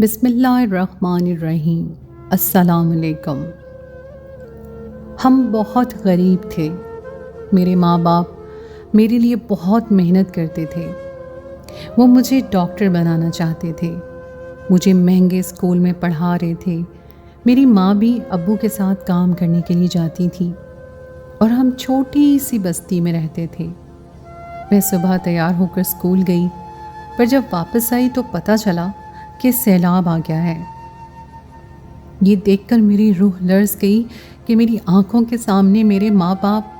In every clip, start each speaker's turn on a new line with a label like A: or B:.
A: बिस्मिल्लाहिर्रहमानिर्रहीम। अस्सलामुअलैकुम। हम बहुत गरीब थे। मेरे माँ बाप मेरे लिए बहुत मेहनत करते थे। वो मुझे डॉक्टर बनाना चाहते थे, मुझे महंगे स्कूल में पढ़ा रहे थे। मेरी माँ भी अब्बू के साथ काम करने के लिए जाती थी और हम छोटी सी बस्ती में रहते थे। मैं सुबह तैयार होकर स्कूल गई, पर जब वापस आई तो पता चला कि सैलाब आ गया है। ये देखकर मेरी रूह लर्ज़ गई कि मेरी आंखों के सामने मेरे माँ बाप।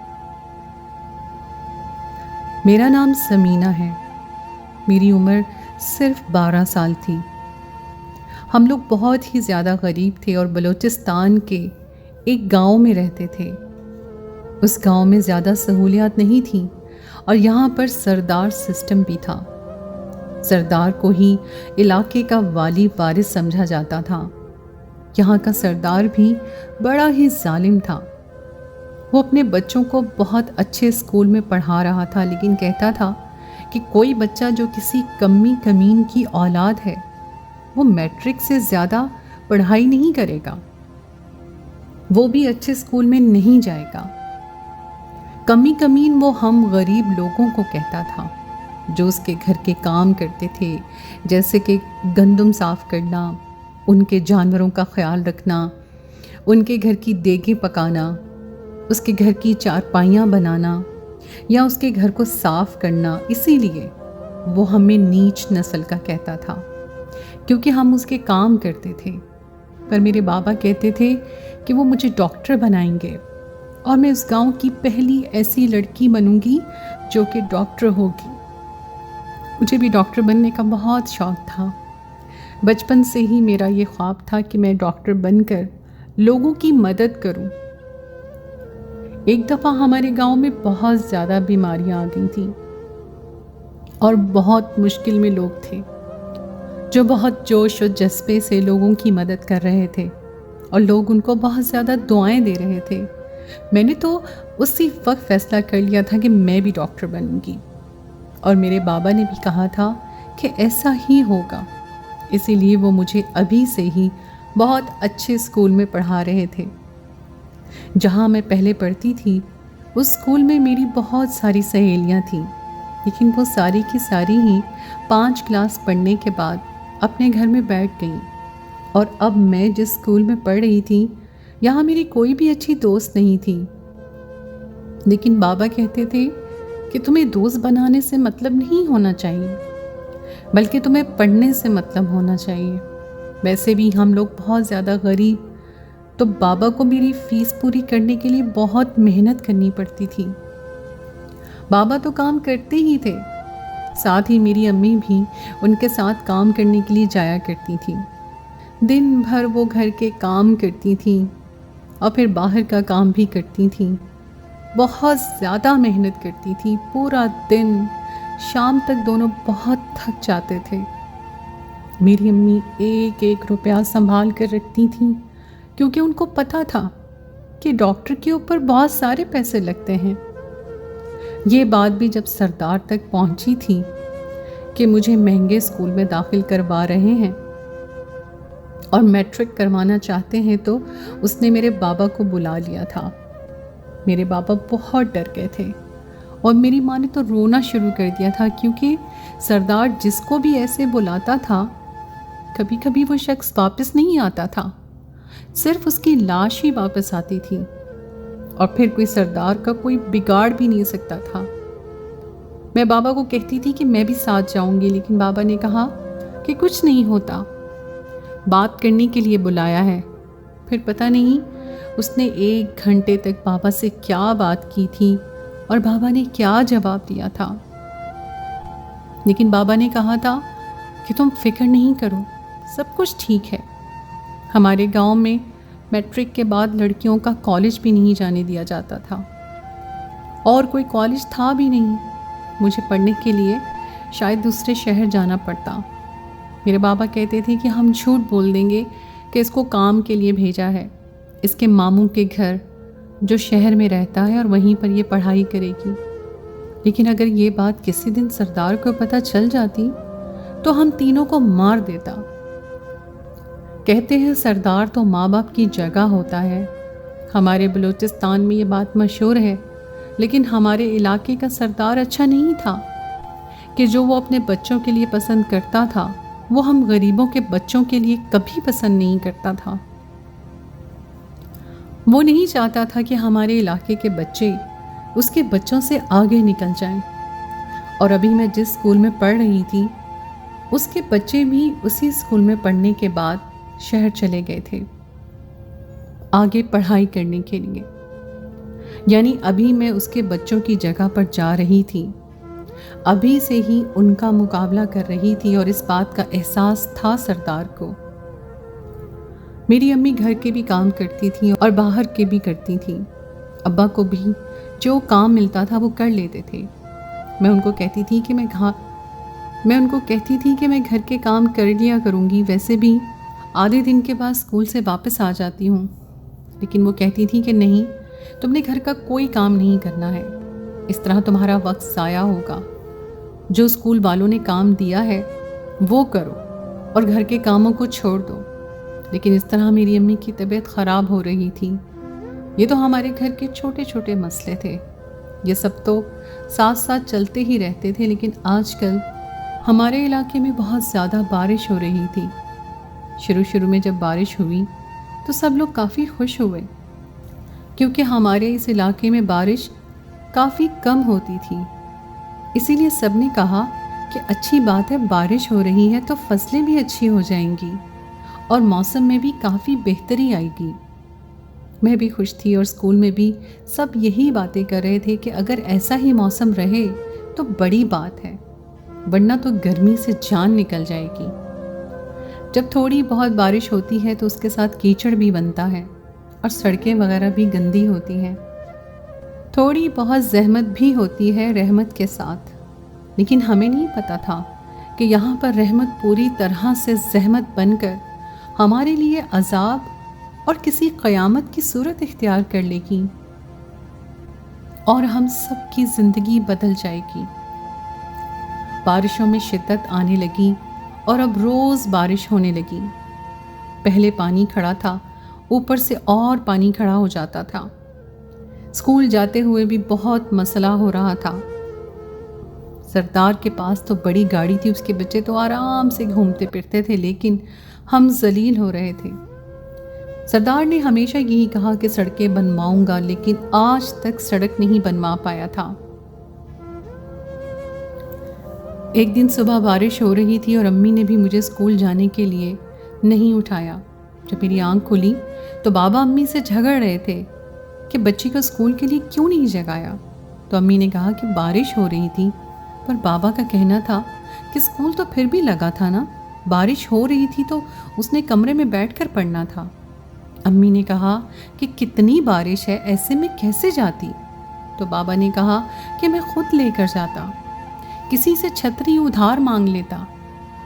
A: मेरा नाम समीना है। मेरी उम्र सिर्फ 12 साल थी। हम लोग बहुत ही ज़्यादा गरीब थे और बलूचिस्तान के एक गांव में रहते थे। उस गांव में ज़्यादा सहूलियात नहीं थी और यहाँ पर सरदार सिस्टम भी था। सरदार को ही इलाके का वाली वारिस समझा जाता था। यहाँ का सरदार भी बड़ा ही जालिम था। वो अपने बच्चों को बहुत अच्छे स्कूल में पढ़ा रहा था, लेकिन कहता था कि कोई बच्चा जो किसी कम्मी कमीन की औलाद है वो मैट्रिक से ज़्यादा पढ़ाई नहीं करेगा, वो भी अच्छे स्कूल में नहीं जाएगा। कमी कमीन वो हम गरीब लोगों को कहता था जो उसके घर के काम करते थे, जैसे कि गंदम साफ़ करना, उनके जानवरों का ख्याल रखना, उनके घर की देगें पकाना, उसके घर की चारपाइयाँ बनाना या उसके घर को साफ़ करना। इसीलिए वो हमें नीच नस्ल का कहता था, क्योंकि हम उसके काम करते थे। पर मेरे बाबा कहते थे कि वो मुझे डॉक्टर बनाएंगे और मैं उस गांव की पहली ऐसी लड़की बनूंगी जो कि डॉक्टर होगी। मुझे भी डॉक्टर बनने का बहुत शौक़ था। बचपन से ही मेरा ये ख्वाब था कि मैं डॉक्टर बनकर लोगों की मदद करूं। एक दफ़ा हमारे गांव में बहुत ज़्यादा बीमारियां आ गई थीं और बहुत मुश्किल में लोग थे जो बहुत जोश और जज्बे से लोगों की मदद कर रहे थे और लोग उनको बहुत ज़्यादा दुआएं दे रहे थे। मैंने तो उसी वक्त फ़ैसला कर लिया था कि मैं भी डॉक्टर बनूंगी और मेरे बाबा ने भी कहा था कि ऐसा ही होगा। इसीलिए वो मुझे अभी से ही बहुत अच्छे स्कूल में पढ़ा रहे थे। जहाँ मैं पहले पढ़ती थी उस स्कूल में मेरी बहुत सारी सहेलियाँ थीं, लेकिन वो सारी की सारी ही 5 क्लास पढ़ने के बाद अपने घर में बैठ गईं। और अब मैं जिस स्कूल में पढ़ रही थी यहाँ मेरी कोई भी अच्छी दोस्त नहीं थी। लेकिन बाबा कहते थे कि तुम्हें दोस्त बनाने से मतलब नहीं होना चाहिए, बल्कि तुम्हें पढ़ने से मतलब होना चाहिए। वैसे भी हम लोग बहुत ज़्यादा गरीब, तो बाबा को मेरी फ़ीस पूरी करने के लिए बहुत मेहनत करनी पड़ती थी। बाबा तो काम करते ही थे, साथ ही मेरी अम्मी भी उनके साथ काम करने के लिए जाया करती थी। दिन भर वो घर के काम करती थी और फिर बाहर का काम भी करती थी। बहुत ज़्यादा मेहनत करती थी। पूरा दिन शाम तक दोनों बहुत थक जाते थे। मेरी अम्मी एक एक रुपया संभाल कर रखती थी, क्योंकि उनको पता था कि डॉक्टर के ऊपर बहुत सारे पैसे लगते हैं। ये बात भी जब सरदार तक पहुंची थी कि मुझे महंगे स्कूल में दाखिल करवा रहे हैं और मैट्रिक करवाना चाहते हैं, तो उसने मेरे बाबा को बुला लिया था। मेरे बाबा बहुत डर गए थे और मेरी माँ ने तो रोना शुरू कर दिया था, क्योंकि सरदार जिसको भी ऐसे बुलाता था कभी कभी वो शख्स वापस नहीं आता था, सिर्फ उसकी लाश ही वापस आती थी और फिर कोई सरदार का कोई बिगाड़ भी नहीं सकता था। मैं बाबा को कहती थी कि मैं भी साथ जाऊंगी, लेकिन बाबा ने कहा कि कुछ नहीं होता, बात करने के लिए बुलाया है। फिर पता नहीं उसने 1 घंटे तक बाबा से क्या बात की थी और बाबा ने क्या जवाब दिया था। लेकिन बाबा ने कहा था कि तुम फिक्र नहीं करो, सब कुछ ठीक है। हमारे गांव में मैट्रिक के बाद लड़कियों का कॉलेज भी नहीं जाने दिया जाता था और कोई कॉलेज था भी नहीं। मुझे पढ़ने के लिए शायद दूसरे शहर जाना पड़ता। मेरे बाबा कहते थे कि हम झूठ बोल देंगे कि इसको काम के लिए भेजा है, इसके मामू के घर जो शहर में रहता है और वहीं पर ये पढ़ाई करेगी। लेकिन अगर ये बात किसी दिन सरदार को पता चल जाती तो हम तीनों को मार देता। कहते हैं सरदार तो माँ बाप की जगह होता है। हमारे बलूचिस्तान में ये बात मशहूर है, लेकिन हमारे इलाके का सरदार अच्छा नहीं था कि जो वो अपने बच्चों के लिए पसंद करता था वो हम गरीबों के बच्चों के लिए कभी पसंद नहीं करता था। वो नहीं चाहता था कि हमारे इलाके के बच्चे उसके बच्चों से आगे निकल जाएं। और अभी मैं जिस स्कूल में पढ़ रही थी उसके बच्चे भी उसी स्कूल में पढ़ने के बाद शहर चले गए थे आगे पढ़ाई करने के लिए। यानी अभी मैं उसके बच्चों की जगह पर जा रही थी, अभी से ही उनका मुकाबला कर रही थी और इस बात का एहसास था सरदार को। मेरी अम्मी घर के भी काम करती थी और बाहर के भी करती थी। अब्बा को भी जो काम मिलता था वो कर लेते थे। मैं उनको कहती थी कि मैं घर के काम कर लिया करूँगी, वैसे भी आधे दिन के बाद स्कूल से वापस आ जाती हूँ। लेकिन वो कहती थी कि नहीं, तुमने घर का कोई काम नहीं करना है, इस तरह तुम्हारा वक्त ज़ाया होगा। जो स्कूल वालों ने काम दिया है वो करो और घर के कामों को छोड़ दो। लेकिन इस तरह मेरी अम्मी की तबीयत ख़राब हो रही थी। ये तो हमारे घर के छोटे छोटे मसले थे, ये सब तो साथ साथ चलते ही रहते थे। लेकिन आजकल हमारे इलाके में बहुत ज़्यादा बारिश हो रही थी। शुरू में जब बारिश हुई तो सब लोग काफ़ी खुश हुए, क्योंकि हमारे इस इलाके में बारिश काफ़ी कम होती थी। इसीलिए सब ने कहा कि अच्छी बात है, बारिश हो रही है तो फसलें भी अच्छी हो जाएंगी और मौसम में भी काफ़ी बेहतरी आएगी। मैं भी खुश थी और स्कूल में भी सब यही बातें कर रहे थे कि अगर ऐसा ही मौसम रहे तो बड़ी बात है, वरना तो गर्मी से जान निकल जाएगी। जब थोड़ी बहुत बारिश होती है तो उसके साथ कीचड़ भी बनता है और सड़कें वगैरह भी गंदी होती हैं। थोड़ी बहुत जहमत भी होती है रहमत के साथ, लेकिन हमें नहीं पता था कि यहाँ पर रहमत पूरी तरह से जहमत बनकर हमारे लिए अजाब और किसी क़यामत की सूरत इख्तियार कर लेगी और हम सब की ज़िंदगी बदल जाएगी। बारिशों में शिद्दत आने लगी और अब रोज़ बारिश होने लगी। पहले पानी खड़ा था, ऊपर से और पानी खड़ा हो जाता था। स्कूल जाते हुए भी बहुत मसला हो रहा था। सरदार के पास तो बड़ी गाड़ी थी, उसके बच्चे तो आराम से घूमते फिरते थे, लेकिन हम जलील हो रहे थे। सरदार ने हमेशा यही कहा कि सड़कें बनवाऊंगा, लेकिन आज तक सड़क नहीं बनवा पाया था। एक दिन सुबह बारिश हो रही थी और अम्मी ने भी मुझे स्कूल जाने के लिए नहीं उठाया। जब मेरी आंख खुली तो बाबा अम्मी से झगड़ रहे थे कि बच्ची को स्कूल के लिए क्यों नहीं जगाया। तो अम्मी ने कहा कि बारिश हो रही थी, पर बाबा का कहना था कि स्कूल तो फिर भी लगा था ना, बारिश हो रही थी तो उसने कमरे में बैठकर पढ़ना था। अम्मी ने कहा कि कितनी बारिश है, ऐसे में कैसे जाती। तो बाबा ने कहा कि मैं खुद लेकर जाता, किसी से छतरी उधार मांग लेता,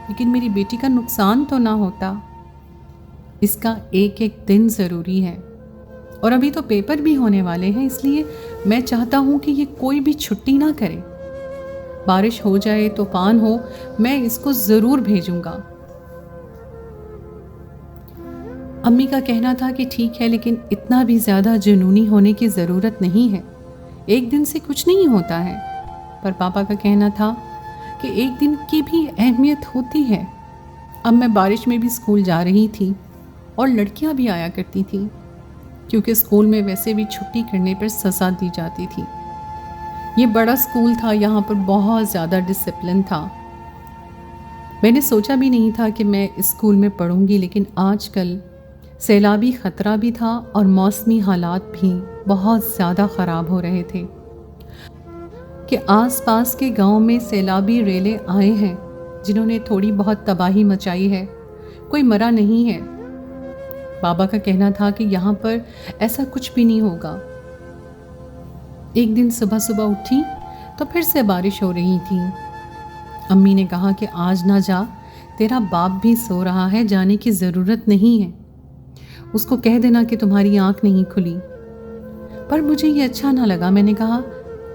A: लेकिन मेरी बेटी का नुकसान तो ना होता। इसका एक एक दिन ज़रूरी है और अभी तो पेपर भी होने वाले हैं, इसलिए मैं चाहता हूँ कि ये कोई भी छुट्टी ना करे। बारिश हो जाए, तूफान हो, मैं इसको ज़रूर भेजूंगा। अम्मी का कहना था कि ठीक है, लेकिन इतना भी ज़्यादा जुनूनी होने की ज़रूरत नहीं है, एक दिन से कुछ नहीं होता है। पर पापा का कहना था कि एक दिन की भी अहमियत होती है। अब मैं बारिश में भी स्कूल जा रही थी और लड़कियां भी आया करती थी, क्योंकि स्कूल में वैसे भी छुट्टी करने पर सज़ा दी जाती थी। ये बड़ा स्कूल था, यहाँ पर बहुत ज़्यादा डिसिप्लिन था। मैंने सोचा भी नहीं था कि मैं इस स्कूल में पढ़ूंगी, लेकिन आजकल सैलाबी ख़तरा भी था और मौसमी हालात भी बहुत ज़्यादा ख़राब हो रहे थे कि आसपास के गांव में सैलाबी रेले आए हैं जिन्होंने थोड़ी बहुत तबाही मचाई है, कोई मरा नहीं है। बाबा का कहना था कि यहाँ पर ऐसा कुछ भी नहीं होगा। एक दिन सुबह सुबह उठी तो फिर से बारिश हो रही थी। अम्मी ने कहा कि आज ना जा, तेरा बाप भी सो रहा है, जाने की ज़रूरत नहीं है, उसको कह देना कि तुम्हारी आंख नहीं खुली। पर मुझे ये अच्छा ना लगा। मैंने कहा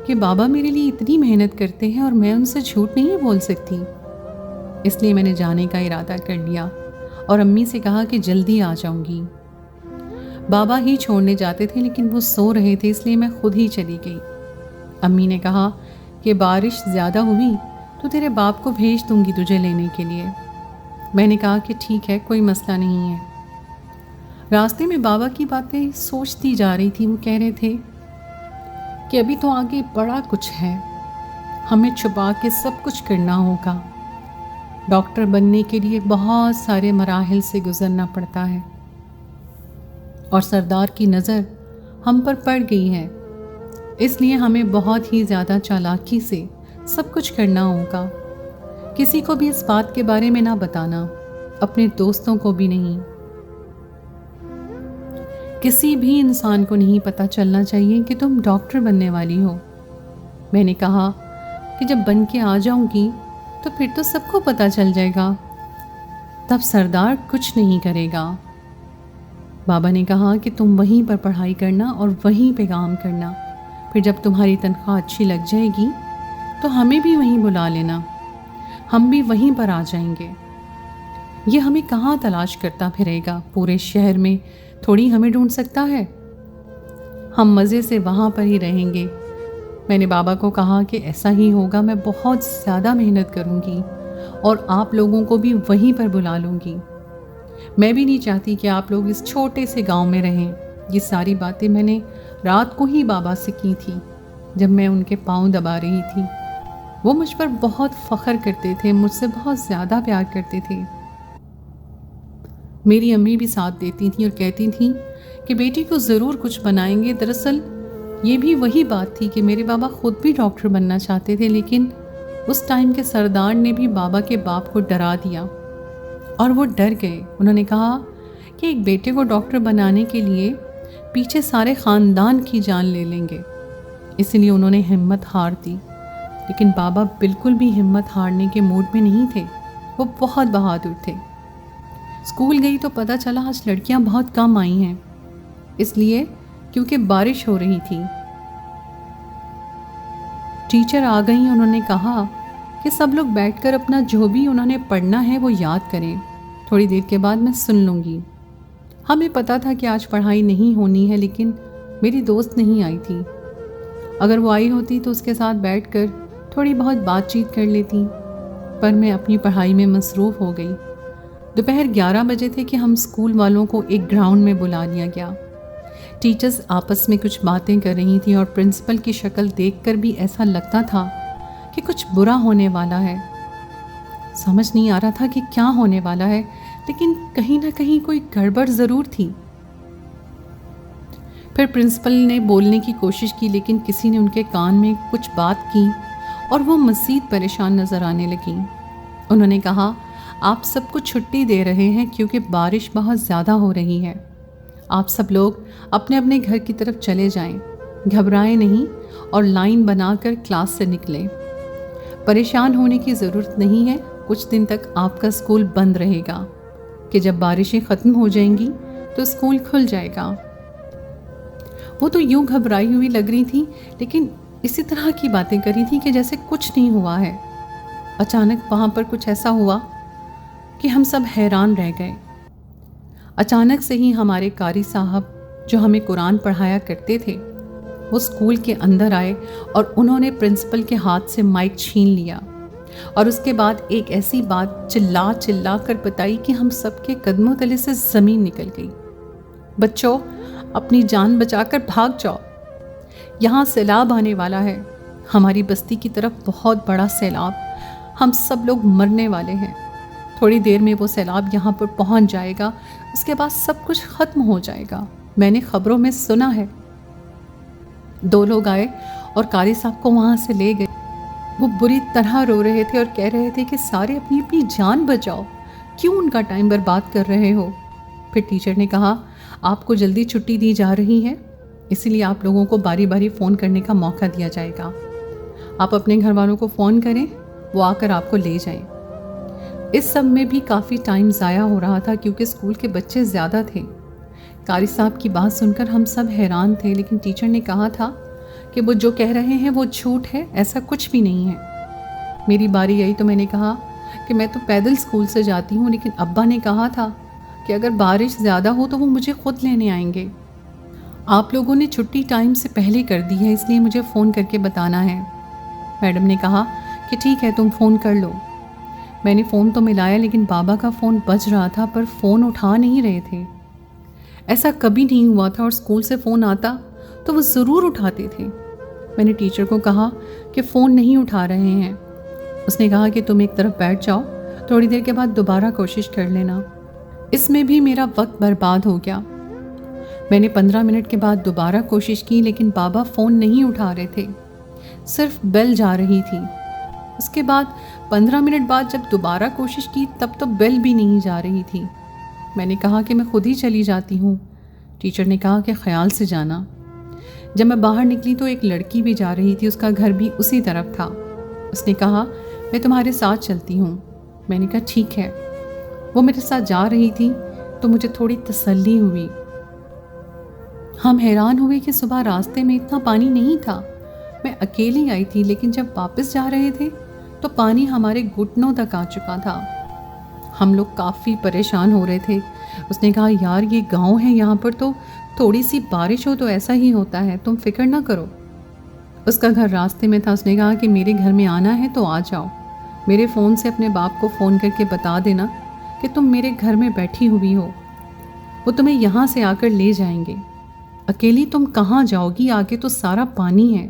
A: कि बाबा मेरे लिए इतनी मेहनत करते हैं और मैं उनसे झूठ नहीं बोल सकती, इसलिए मैंने जाने का इरादा कर लिया और अम्मी से कहा कि जल्दी आ जाऊंगी। बाबा ही छोड़ने जाते थे लेकिन वो सो रहे थे, इसलिए मैं खुद ही चली गई। अम्मी ने कहा कि बारिश ज़्यादा हुई तो तेरे बाप को भेज दूंगी तुझे लेने के लिए। मैंने कहा कि ठीक है, कोई मसला नहीं है। रास्ते में बाबा की बातें सोचती जा रही थी। वो कह रहे थे कि अभी तो आगे बड़ा कुछ है, हमें छुपा के सब कुछ करना होगा। डॉक्टर बनने के लिए बहुत सारे मराहिल से गुजरना पड़ता है और सरदार की नज़र हम पर पड़ गई है, इसलिए हमें बहुत ही ज़्यादा चालाकी से सब कुछ करना होगा। किसी को भी इस बात के बारे में ना बताना, अपने दोस्तों को भी नहीं। किसी भी इंसान को नहीं पता चलना चाहिए कि तुम डॉक्टर बनने वाली हो। मैंने कहा कि जब बन के आ जाऊंगी तो फिर तो सबको पता चल जाएगा, तब सरदार कुछ नहीं करेगा। बाबा ने कहा कि तुम वहीं पर पढ़ाई करना और वहीं पे काम करना, फिर जब तुम्हारी तनख्वाह अच्छी लग जाएगी तो हमें भी वहीं बुला लेना, हम भी वहीं पर आ जाएंगे। ये हमें कहाँ तलाश करता फिरेगा, पूरे शहर में थोड़ी हमें ढूंढ सकता है। हम मज़े से वहाँ पर ही रहेंगे। मैंने बाबा को कहा कि ऐसा ही होगा, मैं बहुत ज़्यादा मेहनत करूँगी और आप लोगों को भी वहीं पर बुला लूँगी। मैं भी नहीं चाहती कि आप लोग इस छोटे से गांव में रहें। ये सारी बातें मैंने रात को ही बाबा से की थी जब मैं उनके पाँव दबा रही थी। वो मुझ पर बहुत फ़ख्र करते थे, मुझसे बहुत ज़्यादा प्यार करते थे। मेरी अम्मी भी साथ देती थी और कहती थी कि बेटी को ज़रूर कुछ बनाएंगे। दरअसल ये भी वही बात थी कि मेरे बाबा खुद भी डॉक्टर बनना चाहते थे, लेकिन उस टाइम के सरदार ने भी बाबा के बाप को डरा दिया और वो डर गए। उन्होंने कहा कि एक बेटे को डॉक्टर बनाने के लिए पीछे सारे ख़ानदान की जान ले लेंगे, इसलिए उन्होंने हिम्मत हार दी। लेकिन बाबा बिल्कुल भी हिम्मत हारने के मूड में नहीं थे, वो बहुत बहादुर थे। स्कूल गई तो पता चला आज लड़कियां बहुत कम आई हैं, इसलिए क्योंकि बारिश हो रही थी। टीचर आ गई, उन्होंने कहा कि सब लोग बैठकर अपना जो भी उन्होंने पढ़ना है वो याद करें, थोड़ी देर के बाद मैं सुन लूँगी। हमें पता था कि आज पढ़ाई नहीं होनी है, लेकिन मेरी दोस्त नहीं आई थी। अगर वो आई होती तो उसके साथ बैठकर थोड़ी बहुत बातचीत कर लेती, पर मैं अपनी पढ़ाई में मसरूफ़ हो गई। दोपहर 11 बजे थे कि हम स्कूल वालों को एक ग्राउंड में बुला लिया गया। टीचर्स आपस में कुछ बातें कर रही थी और प्रिंसिपल की शक्ल देखकर भी ऐसा लगता था कि कुछ बुरा होने वाला है। समझ नहीं आ रहा था कि क्या होने वाला है, लेकिन कहीं ना कहीं कोई गड़बड़ ज़रूर थी। फिर प्रिंसिपल ने बोलने की कोशिश की, लेकिन किसी ने उनके कान में कुछ बात की और वो मज़ीद परेशान नज़र आने लगी। उन्होंने कहा, आप सबको छुट्टी दे रहे हैं क्योंकि बारिश बहुत ज़्यादा हो रही है। आप सब लोग अपने अपने घर की तरफ चले जाएं, घबराएं नहीं और लाइन बनाकर क्लास से निकलें। परेशान होने की ज़रूरत नहीं है, कुछ दिन तक आपका स्कूल बंद रहेगा, कि जब बारिशें ख़त्म हो जाएंगी तो स्कूल खुल जाएगा। वो तो यूं घबराई हुई लग रही थी, लेकिन इसी तरह की बातें कर रही थी कि जैसे कुछ नहीं हुआ है। अचानक वहाँ पर कुछ ऐसा हुआ कि हम सब हैरान रह गए। अचानक से ही हमारे कारी साहब जो हमें कुरान पढ़ाया करते थे, वो स्कूल के अंदर आए और उन्होंने प्रिंसिपल के हाथ से माइक छीन लिया और उसके बाद एक ऐसी बात चिल्ला चिल्ला कर बताई कि हम सबके कदमों तले से ज़मीन निकल गई। बच्चों, अपनी जान बचाकर भाग जाओ, यहाँ सैलाब आने वाला है। हमारी बस्ती की तरफ बहुत बड़ा सैलाब, हम सब लोग मरने वाले हैं। थोड़ी देर में वो सैलाब यहाँ पर पहुँच जाएगा, उसके बाद सब कुछ ख़त्म हो जाएगा। मैंने ख़बरों में सुना है। 2 लोग आए और कारी साहब को वहाँ से ले गए। वो बुरी तरह रो रहे थे और कह रहे थे कि सारे अपनी अपनी जान बचाओ, क्यों उनका टाइम बर्बाद कर रहे हो। फिर टीचर ने कहा, आपको जल्दी छुट्टी दी जा रही है, इसीलिए आप लोगों को बारी बारी फ़ोन करने का मौका दिया जाएगा। आप अपने घर वालों को फ़ोन करें, वो आकर आपको ले जाएं। इस सब में भी काफ़ी टाइम ज़ाया हो रहा था क्योंकि स्कूल के बच्चे ज़्यादा थे। कारी साहब की बात सुनकर हम सब हैरान थे, लेकिन टीचर ने कहा था कि वो जो कह रहे हैं वो झूठ है, ऐसा कुछ भी नहीं है। मेरी बारी आई तो मैंने कहा, कि मैं तो पैदल स्कूल से जाती हूँ, लेकिन अब्बा ने कहा था कि अगर बारिश ज़्यादा हो तो वो मुझे खुद लेने आएंगे। आप लोगों ने छुट्टी टाइम से पहले कर दी है, इसलिए मुझे फ़ोन करके बताना है। मैडम ने कहा कि ठीक है, तुम फ़ोन कर लो। मैंने फ़ोन तो मिलाया, लेकिन बाबा का फ़ोन बज रहा था पर फ़ोन उठा नहीं रहे थे। ऐसा कभी नहीं हुआ था, और स्कूल से फ़ोन आता तो वो ज़रूर उठाते थे। मैंने टीचर को कहा कि फ़ोन नहीं उठा रहे हैं। उसने कहा कि तुम एक तरफ बैठ जाओ, थोड़ी देर के बाद दोबारा कोशिश कर लेना। इसमें भी मेरा वक्त बर्बाद हो गया। मैंने 15 मिनट के बाद दोबारा कोशिश की, लेकिन बाबा फ़ोन नहीं उठा रहे थे, सिर्फ बेल जा रही थी। उसके बाद 15 मिनट बाद जब दोबारा कोशिश की तब तो बेल भी नहीं जा रही थी। मैंने कहा कि मैं खुद ही चली जाती हूँ। टीचर ने कहा कि ख्याल से जाना। जब मैं बाहर निकली तो एक लड़की भी जा रही थी, उसका घर भी उसी तरफ था। उसने कहा मैं तुम्हारे साथ चलती हूँ। मैंने कहा ठीक है। वो मेरे साथ जा रही थी तो मुझे थोड़ी तसल्ली हुई। हम हैरान हुए कि सुबह रास्ते में इतना पानी नहीं था। मैं अकेली आई थी, लेकिन जब वापस जा रहे थे तो पानी हमारे घुटनों तक आ चुका था। हम लोग काफ़ी परेशान हो रहे थे। उसने कहा यार ये गांव है, यहाँ पर तो थोड़ी सी बारिश हो तो ऐसा ही होता है, तुम फिक्र ना करो। उसका घर रास्ते में था। उसने कहा कि मेरे घर में आना है तो आ जाओ। मेरे फ़ोन से अपने बाप को फ़ोन करके बता देना कि तुम मेरे घर में बैठी हुई हो, वो तुम्हें यहाँ से आकर ले जाएंगे। अकेली तुम कहाँ जाओगी, आगे तो सारा पानी है।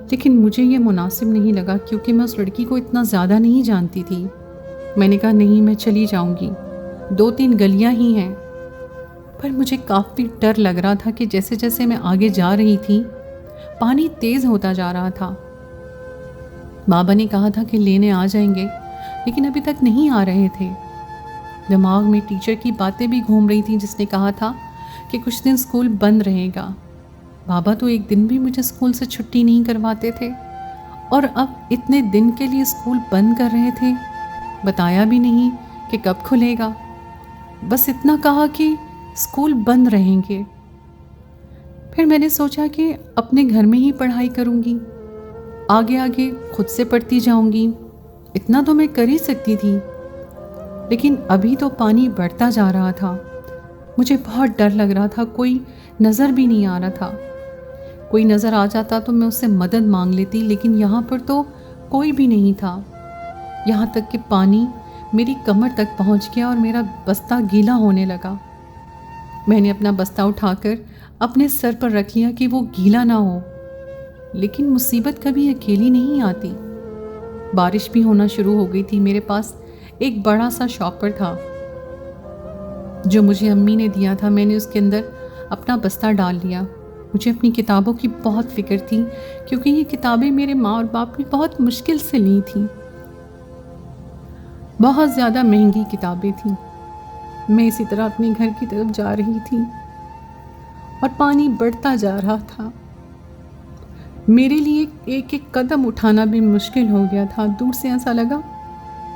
A: लेकिन मुझे ये मुनासिब नहीं लगा, क्योंकि मैं उस लड़की को इतना ज़्यादा नहीं जानती थी। मैंने कहा नहीं, मैं चली जाऊंगी, 2-3 गलियां ही हैं। पर मुझे काफ़ी डर लग रहा था कि जैसे जैसे मैं आगे जा रही थी पानी तेज़ होता जा रहा था। बाबा ने कहा था कि लेने आ जाएंगे, लेकिन अभी तक नहीं आ रहे थे। दिमाग में टीचर की बातें भी घूम रही थी, जिसने कहा था कि कुछ दिन स्कूल बंद रहेगा। बाबा तो एक दिन भी मुझे स्कूल से छुट्टी नहीं करवाते थे, और अब इतने दिन के लिए स्कूल बंद कर रहे थे। बताया भी नहीं कि कब खुलेगा, बस इतना कहा कि स्कूल बंद रहेंगे। फिर मैंने सोचा कि अपने घर में ही पढ़ाई करूंगी, आगे आगे खुद से पढ़ती जाऊंगी, इतना तो मैं कर ही सकती थी। लेकिन अभी तो पानी बढ़ता जा रहा था। मुझे बहुत डर लग रहा था, कोई नज़र भी नहीं आ रहा था। कोई नज़र आ जाता तो मैं उससे मदद मांग लेती, लेकिन यहाँ पर तो कोई भी नहीं था। यहाँ तक कि पानी मेरी कमर तक पहुँच गया और मेरा बस्ता गीला होने लगा। मैंने अपना बस्ता उठाकर अपने सर पर रख लिया कि वो गीला ना हो। लेकिन मुसीबत कभी अकेली नहीं आती। बारिश भी होना शुरू हो गई थी। मेरे पास एक बड़ा सा शॉपर था जो मुझे अम्मी ने दिया था। मैंने उसके अंदर अपना बस्ता डाल लिया। मुझे अपनी किताबों की बहुत फिक्र थी, क्योंकि ये किताबें मेरे माँ और बाप ने बहुत मुश्किल से ली थी। बहुत ज़्यादा महंगी किताबें थीं। मैं इसी तरह अपने घर की तरफ जा रही थी और पानी बढ़ता जा रहा था। मेरे लिए एक एक कदम उठाना भी मुश्किल हो गया था। दूर से ऐसा लगा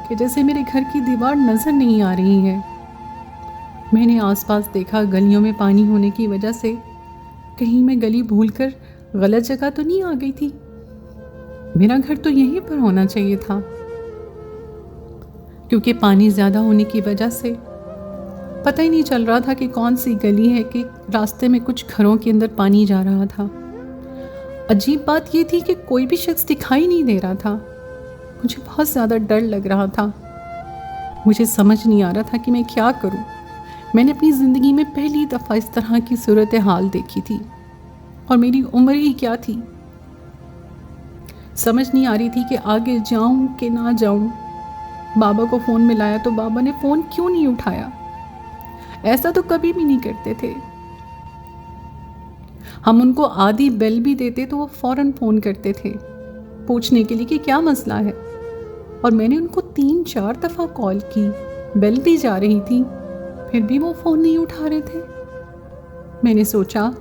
A: कि जैसे मेरे घर की दीवार नज़र नहीं आ रही है। मैंने आसपास देखा, गलियों में पानी होने की वजह से कहीं मैं गली भूलकर गलत जगह तो नहीं आ गई थी। मेरा घर तो यहीं पर होना चाहिए था, क्योंकि पानी ज़्यादा होने की वजह से पता ही नहीं चल रहा था कि कौन सी गली है कि रास्ते में कुछ घरों के अंदर पानी जा रहा था। अजीब बात ये थी कि कोई भी शख्स दिखाई नहीं दे रहा था। मुझे बहुत ज़्यादा डर लग रहा था। मुझे समझ नहीं आ रहा था कि मैं क्या करूं। मैंने अपनी ज़िंदगी में पहली दफ़ा इस तरह की सूरत हाल देखी थी, और मेरी उम्र ही क्या थी। समझ नहीं आ रही थी कि आगे जाऊं कि ना जाऊं। बाबा को फ़ोन मिलाया तो बाबा ने फ़ोन क्यों नहीं उठाया। ऐसा तो कभी भी नहीं करते थे। हम उनको आधी बेल भी देते तो वो फ़ौरन फ़ोन करते थे पूछने के लिए कि क्या मसला है। और मैंने उनको 3-4 दफ़ा कॉल की, बेल भी जा रही थी, फिर भी वो फ़ोन नहीं उठा रहे थे। मैंने सोचा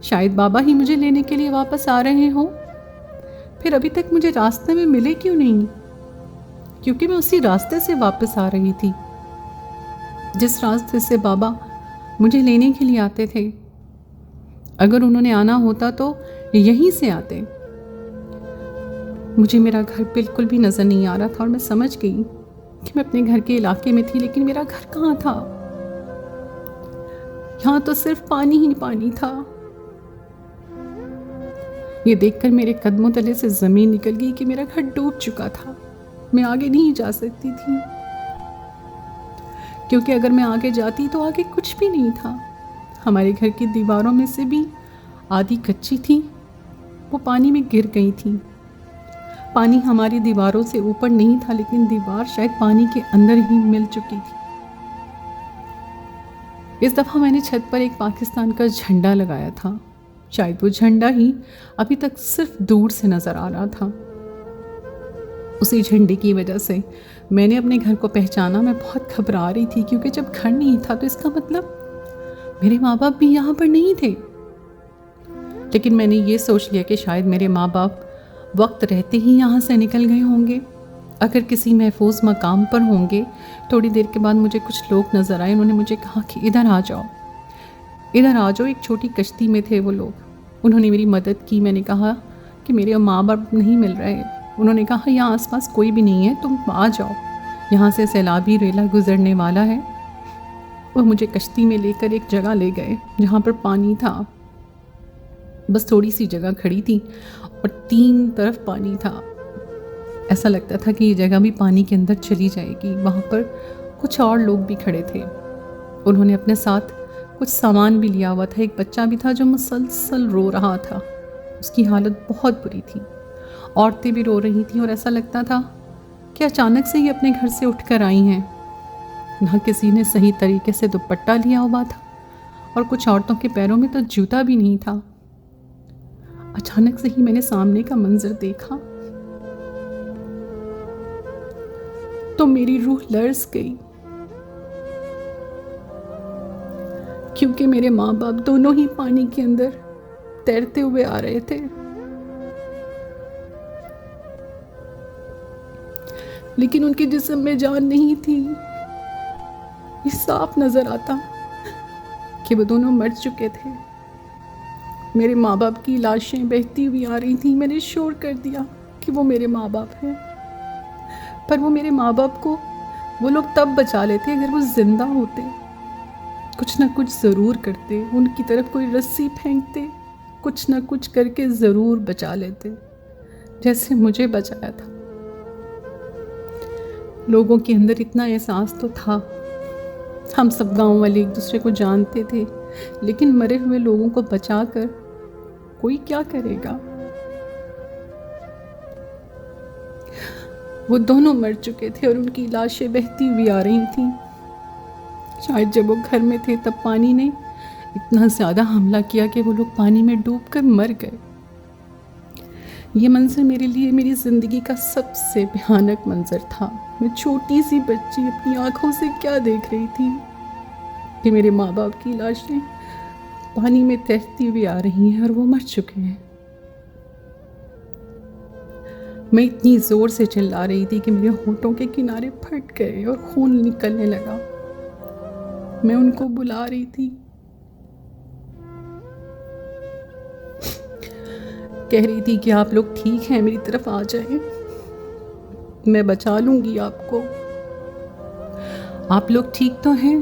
A: शायद बाबा ही मुझे लेने के लिए वापस आ रहे हों। फिर अभी तक मुझे रास्ते में मिले क्यों नहीं, क्योंकि मैं उसी रास्ते से वापस आ रही थी जिस रास्ते से बाबा मुझे लेने के लिए आते थे। अगर उन्होंने आना होता तो यहीं से आते। मुझे मेरा घर बिल्कुल भी नज़र नहीं आ रहा था और मैं समझ गई कि मैं अपने घर के इलाके में थी, लेकिन मेरा घर कहाँ था? यहाँ तो सिर्फ पानी ही पानी था। ये देखकर मेरे कदमों तले से ज़मीन निकल गई कि मेरा घर डूब चुका था। मैं आगे नहीं जा सकती थी, क्योंकि अगर मैं आगे जाती तो आगे कुछ भी नहीं था। हमारे घर की दीवारों में से भी आधी कच्ची थी, वो पानी में गिर गई थी। पानी हमारी दीवारों से ऊपर नहीं था, लेकिन दीवार शायद पानी के अंदर ही मिल चुकी थी। इस दफ़ा मैंने छत पर एक पाकिस्तान का झंडा लगाया था। शायद वो झंडा ही अभी तक सिर्फ दूर से नज़र आ रहा था। उसी झंडे की वजह से मैंने अपने घर को पहचाना। मैं बहुत घबरा रही थी, क्योंकि जब घर नहीं था तो इसका मतलब मेरे माँ बाप भी यहाँ पर नहीं थे। लेकिन मैंने ये सोच लिया कि शायद मेरे माँ बाप वक्त रहते ही यहाँ से निकल गए होंगे, अगर किसी महफूज मकाम पर होंगे। थोड़ी देर के बाद मुझे कुछ लोग नज़र आए। उन्होंने मुझे कहा कि इधर आ जाओ, इधर आ जाओ। एक छोटी कश्ती में थे वो लोग। उन्होंने मेरी मदद की। मैंने कहा कि मेरे माँ बाप नहीं मिल रहे। उन्होंने कहा यहाँ आसपास कोई भी नहीं है, तुम आ जाओ, यहाँ से सैलाबी रेला गुजरने वाला है। वो मुझे कश्ती में लेकर एक जगह ले गए जहाँ पर पानी था। बस थोड़ी सी जगह खड़ी थी और तीन तरफ पानी था। ऐसा लगता था कि ये जगह भी पानी के अंदर चली जाएगी। वहाँ पर कुछ और लोग भी खड़े थे। उन्होंने अपने साथ कुछ सामान भी लिया हुआ था। एक बच्चा भी था जो मुसलसल रो रहा था। उसकी हालत बहुत बुरी थी। औरतें भी रो रही थीं और ऐसा लगता था कि अचानक से ही अपने घर से उठकर आई हैं। ना किसी ने सही तरीके से दुपट्टा लिया हुआ था और कुछ औरतों के पैरों में तो जूता भी नहीं था। अचानक से ही मैंने सामने का मंजर देखा तो मेरी रूह लर्ज़ गई, क्योंकि मेरे माँ बाप दोनों ही पानी के अंदर तैरते हुए आ रहे थे। लेकिन उनके जिस्म में जान नहीं थी। ये साफ नजर आता कि वो दोनों मर चुके थे। मेरे माँ बाप की लाशें बहती हुई आ रही थीं। मैंने शोर कर दिया कि वो मेरे माँ बाप हैं, पर वो मेरे माँ बाप को वो लोग तब बचा लेते अगर वो जिंदा होते। कुछ ना कुछ ज़रूर करते, उनकी तरफ कोई रस्सी फेंकते, कुछ ना कुछ करके ज़रूर बचा लेते, जैसे मुझे बचाया था। लोगों के अंदर इतना एहसास तो था। हम सब गांव वाले एक दूसरे को जानते थे, लेकिन मरे हुए लोगों को बचाकर कोई क्या करेगा। वो दोनों मर चुके थे और उनकी लाशें बहती हुई आ रही थीं। शायद जब वो घर में थे तब पानी ने इतना ज़्यादा हमला किया कि वो लोग पानी में डूबकर मर गए। ये मंजर मेरे लिए मेरी ज़िंदगी का सबसे भयानक मंजर था। मैं छोटी सी बच्ची अपनी आंखों से क्या देख रही थी कि मेरे माँ बाप की लाशें पानी में तैरती हुई आ रही हैं और वो मर चुके हैं। मैं इतनी ज़ोर से चिल्ला रही थी कि मेरे होठों के किनारे फट गए और खून निकलने लगा। मैं उनको बुला रही थी, कह रही थी कि आप लोग ठीक हैं, मेरी तरफ आ जाएं, मैं बचा लूंगी आपको। आप लोग ठीक तो हैं,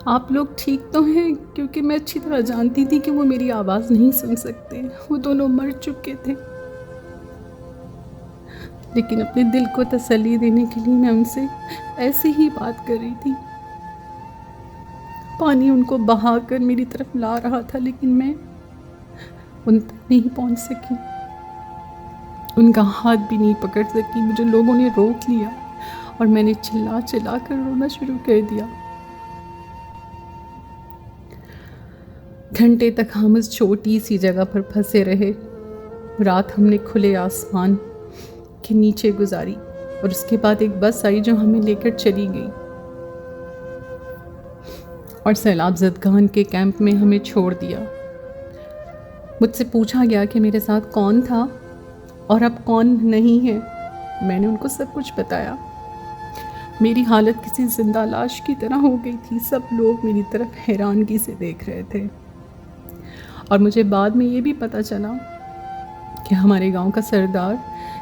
A: आप लोग ठीक तो हैं, क्योंकि मैं अच्छी तरह जानती थी कि वो मेरी आवाज़ नहीं सुन सकते। वो दोनों मर चुके थे। लेकिन अपने दिल को तसल्ली देने के लिए मैं उनसे ऐसे ही बात कर रही थी। पानी उनको बहाकर मेरी तरफ ला रहा था, लेकिन मैं उन तक नहीं पहुंच सकी, उनका हाथ भी नहीं पकड़ सकी। मुझे लोगों ने रोक लिया और मैंने चिल्ला चिल्ला कर रोना शुरू कर दिया। घंटे तक हम उस छोटी सी जगह पर फंसे रहे। रात हमने खुले आसमान के नीचे गुजारी और उसके बाद एक बस आई जो हमें लेकर चली गई और सैलाब ज़दगान के कैंप में हमें छोड़ दिया। मुझसे पूछा गया कि मेरे साथ कौन था और अब कौन नहीं है। मैंने उनको सब कुछ बताया। मेरी हालत किसी जिंदा लाश की तरह हो गई थी। सब लोग मेरी तरफ हैरानगी से देख रहे थे और मुझे बाद में ये भी पता चला कि हमारे गांव का सरदार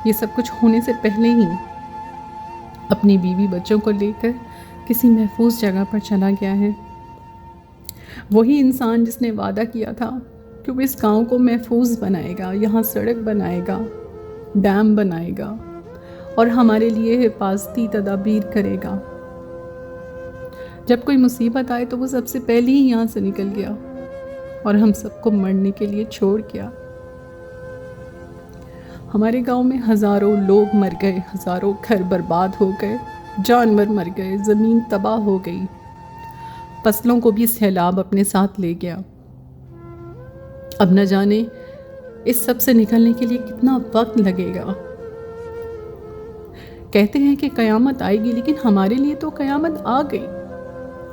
A: ये सब कुछ होने से पहले ही अपनी बीवी बच्चों को लेकर किसी महफूज जगह पर चला गया है। वही इंसान जिसने वादा किया था कि वो इस गांव को महफूज बनाएगा, यहाँ सड़क बनाएगा, डैम बनाएगा और हमारे लिए हिफाजती तदाबीर करेगा। जब कोई मुसीबत आए तो वो सबसे पहले ही यहाँ से निकल गया और हम सबको मरने के लिए छोड़ गया। हमारे गांव में हज़ारों लोग मर गए, हज़ारों घर बर्बाद हो गए, जानवर मर गए, ज़मीन तबाह हो गई, फसलों को भी सैलाब अपने साथ ले गया। अब न जाने इस सब से निकलने के लिए कितना वक्त लगेगा। कहते हैं कि क़यामत आएगी, लेकिन हमारे लिए तो क़यामत आ गई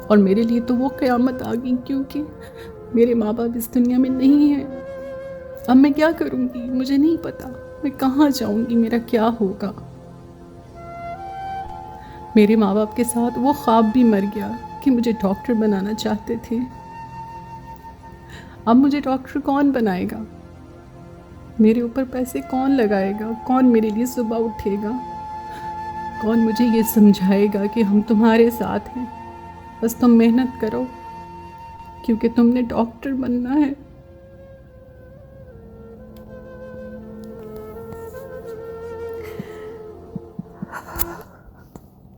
A: और मेरे लिए तो वो क़यामत आ गई क्योंकि मेरे माँ बाप इस दुनिया में नहीं हैं। अब मैं क्या करूँगी मुझे नहीं पता, मैं कहाँ जाऊँगी, मेरा क्या होगा। मेरे माँ बाप के साथ वो ख्वाब भी मर गया कि मुझे डॉक्टर बनाना चाहते थे। अब मुझे डॉक्टर कौन बनाएगा, मेरे ऊपर पैसे कौन लगाएगा, कौन मेरे लिए सुबह उठेगा, कौन मुझे ये समझाएगा कि हम तुम्हारे साथ हैं, बस तुम मेहनत करो क्योंकि तुमने डॉक्टर बनना है।